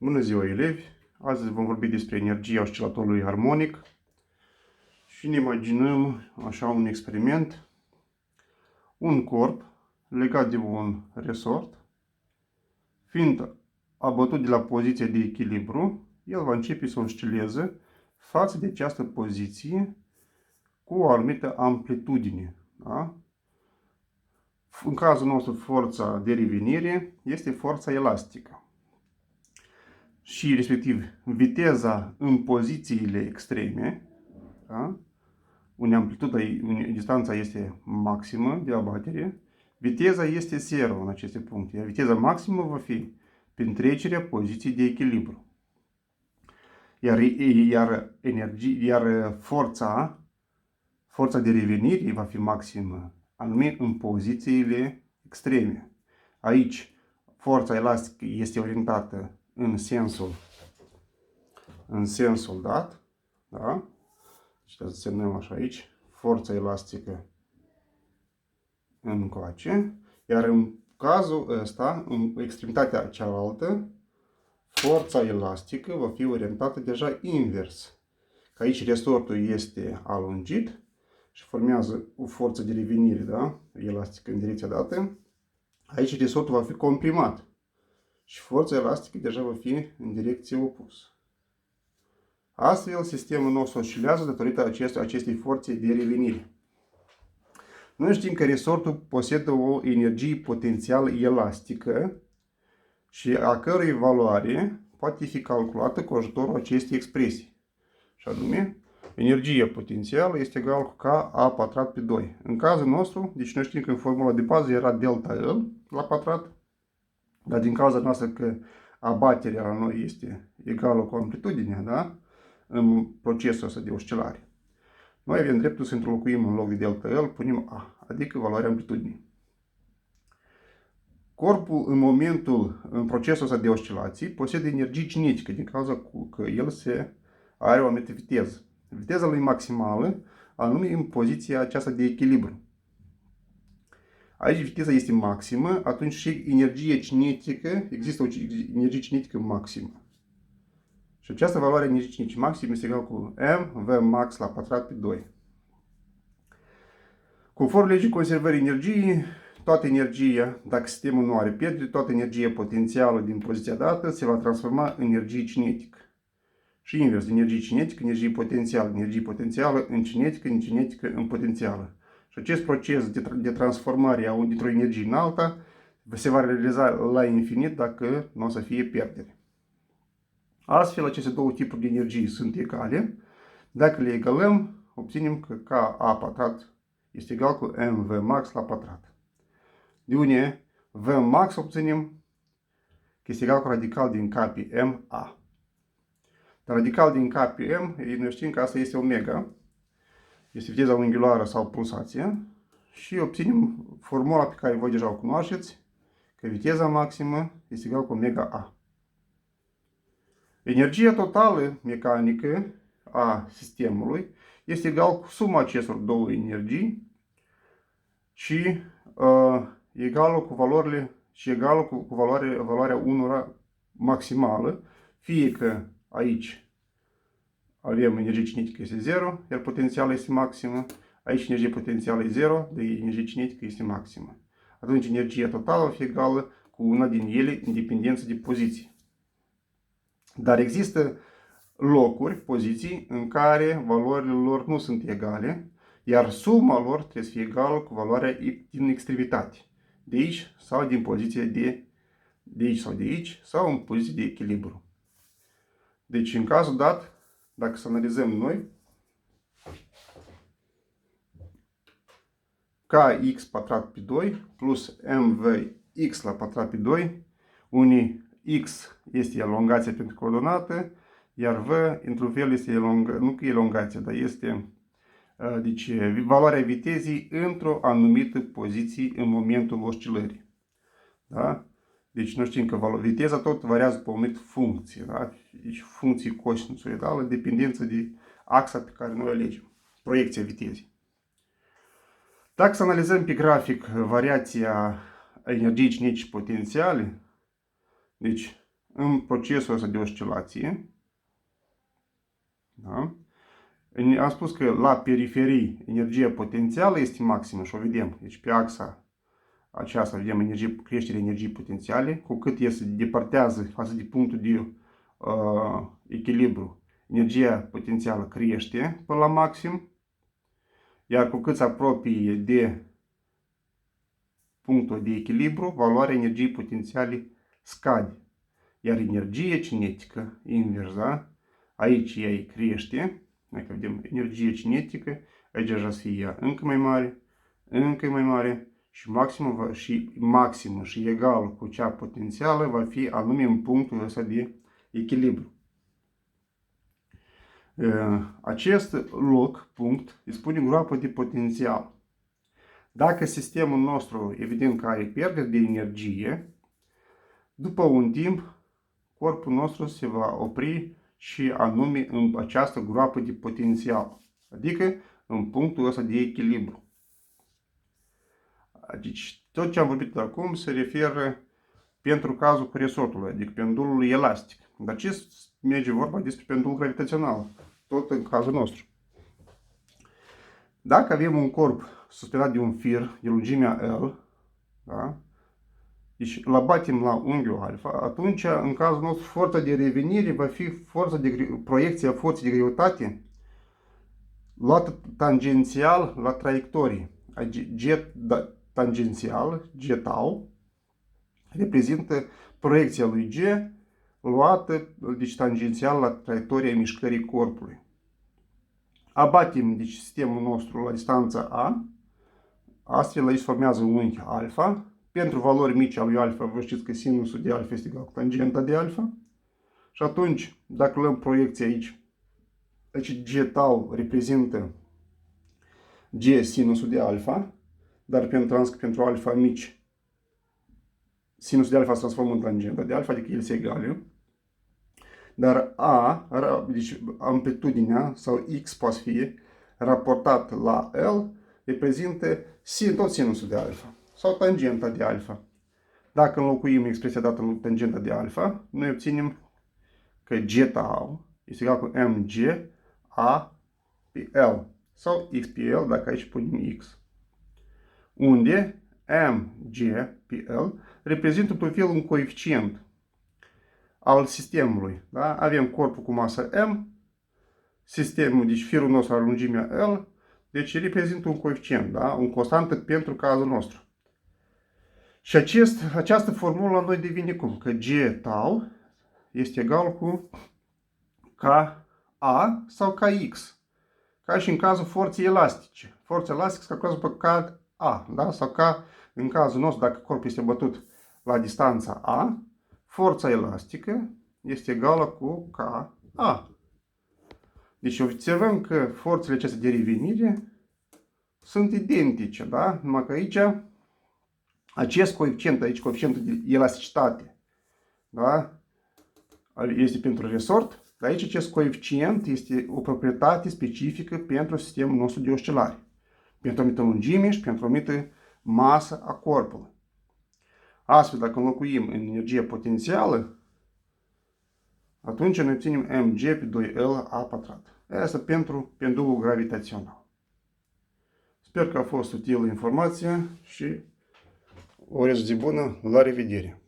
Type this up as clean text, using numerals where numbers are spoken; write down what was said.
Bună ziua, elevi! Astăzi vom vorbi despre energia oscilatorului harmonic și ne imaginăm așa un experiment. Un corp legat de un resort, fiind abătut de la poziția de echilibru, el va începe să oscileze față de această poziție cu o anumită amplitudine. Da? În cazul nostru, forța de revenire este forța elastică. Și respectiv viteza în pozițiile extreme, da? unde distanța este maximă de abatere, viteza este 0 în aceste puncte. Iar viteza maximă va fi prin trecerea poziției de echilibru. Iar forța de revenire va fi maximă, anume în pozițiile extreme. Aici, forța elastică este orientată în sensul dat, da? Și să semnăm așa aici, forța elastică încoace, iar în cazul ăsta, în extremitatea cealaltă, forța elastică va fi orientată deja invers. Că aici resortul este alungit și formează o forță de revenire, da? Elastică în direcția dată. Aici resortul va fi comprimat și forța elastică deja va fi în direcție opusă. Astfel, sistemul nostru oscilează datorită acestei forțe de revenire. Noi știm că resortul posedă o energie potențială elastică și a cărui valoare poate fi calculată cu ajutorul acestei expresii. Și anume, energia potențială este egal cu Ka pătrat pe 2. În cazul nostru, deci noi știm că în formula de bază era delta L la pătrat, dar din cauza noastră că abaterea la noi este egală cu amplitudinea, da? În procesul ăsta de oscilare. Noi avem dreptul să introducem în loc de delta L, punem A, adică valoarea amplitudinii. Corpul în procesul ăsta de oscilații, posedă energie cinetică din cauza că el are o anumită viteză. Viteza lui maximală, anume în poziția aceasta de echilibru. Aici viteza este maximă, atunci și energia cinetică, există o energie cinetică maximă. Și această valoare a energiei cinetice maxime este egal cu mv max la pătrat pe 2. Conform legii conservării energiei, toată energia, dacă sistemul nu are pierdere, toată energia potențială din poziția dată se va transforma în energie cinetică. Și invers, energie cinetică, energie potențială în cinetică, din cinetică în potențială. Și acest proces de transformare dintr-o energie în alta se va realiza la infinit dacă nu o să fie pierdere. Astfel, aceste două tipuri de energie sunt egale. Dacă le egalăm, obținem că Ka pătrat este egal cu mv max la pătrat. De unde v max obținem că este egal cu radical din K pe m a. Dar radical din K pe m, noi știm că asta este omega. Este viteza unghiulară sau pulsație. Și obținem formula pe care voi deja o cunoașteți, că viteza maximă este egal cu omega a. Energia totală mecanică a sistemului este egal cu suma acestor două energii și egală cu valoarea unora maximală, fie că aici avem energie cinetică este 0, iar potențialul este maximă, aici energia potențială e 0, de energie cinetică este maximă. Atunci energia totală va fi egală cu una din ele în dependență de poziție. Dar există locuri, poziții, în care valorile lor nu sunt egale, iar suma lor trebuie să fie egală cu valoarea din extremitate. De aici sau din poziția de aici sau de aici, sau în poziție de echilibru. Deci, în cazul dat, dacă să analizăm noi, Kx pătrat pe 2 plus mvx la pătrat pe 2, unde x este elongația pentru coordonată, iar v, într-un fel, este nu că elongația, dar este deci, valoarea vitezii într-o anumită poziție în momentul oscilării. Da? Deci noi știm că viteza tot variază pe o anumită funcție. Da? Deci funcție cosinusoidală, dependență de axa pe care noi o alegem. Proiecția vitezei. Dacă să analizăm pe grafic variația energiei cinetice potențiale, deci în procesul ăsta de oscilație, da? Am spus că la periferii energia potențială este maximă și o vedem. Deci pe axa aceasta vedem creșterea energiei potențiale. Cu cât ea se depărtează față de punctul de echilibru, energia potențială crește până la maxim. Iar cu cât se apropie de punctul de echilibru, valoarea energiei potențiale scade. Iar energia cinetică, invers, da? Aici ea crește. Dacă vedem energie cinetică, aici deja să fie încă mai mare și maximă și egal cu cea potențială va fi anume în punctul ăsta de echilibru. Acest punct, îi spunem groapă de potențial. Dacă sistemul nostru, evident că are pierdere de energie, după un timp, corpul nostru se va opri și anume în această groapă de potențial, adică în punctul ăsta de echilibru. Deci, tot ce am vorbit acum se referă pentru cazul resortului, adică pendulului elastic. Dar ce merge vorba despre pendulul gravitațional, tot în cazul nostru. Dacă avem un corp suspendat de un fir de lungimea L, da? Deci îl batem la unghiul alfa, atunci, în cazul nostru, forța de revenire va fi proiecția forței de greutate luată tangențial la traiectorie. Tangențial, G tau, reprezintă proiecția lui G luată, deci tangențial la traiectoria mișcării corpului. Abatem, deci, sistemul nostru la distanța A, astfel aici formează un unghi alfa. Pentru valori mici a lui alfa, vă știți că sinusul de alfa este egal cu tangenta de alfa. Și atunci, dacă luăm proiecția aici, deci G tau reprezintă G sinusul de alfa, dar pentru alfa mici, sinusul de alfa se transformă în tangenta de alfa, adică ele se egale. Dar deci amplitudinea sau X poate fi raportat la L, reprezintă tot sinusul de alfa sau tangenta de alfa. Dacă înlocuim expresia dată în tangenta de alfa, noi obținem că G tau este egal cu mg a pe L sau x pe L dacă aici punem x. Unde mg pe L reprezintă pe fel un coeficient al sistemului. Da? Avem corpul cu masă M, sistemul, deci firul nostru are lungimea L, deci reprezintă un coeficient, da? Un constantă pentru cazul nostru. Și această formulă la noi devine cum? Că G tau este egal cu Ka sau Kx. Ca și în cazul forței elastice. Forța elastică se calculează pe Ka, da? Sau ca în cazul nostru, dacă corpul este bătut la distanța A, forța elastică este egală cu Ka. Deci observăm că forțele acestea de revenire sunt identice, da? Numai că aici acest coeficient, aici coeficientul de elasticitate, da? Este pentru resort, dar aici acest coeficient este o proprietate specifică pentru sistemul nostru de oscilare, pentru o anumită lungime și pentru o anumită masă a corpului. Astfel, dacă înlocuim în energie potențială, atunci ne obținem mg pe 2L a pătrat. Asta pentru pendulul gravitațional. Sper că a fost utilă informația și o zi bună, la revedere!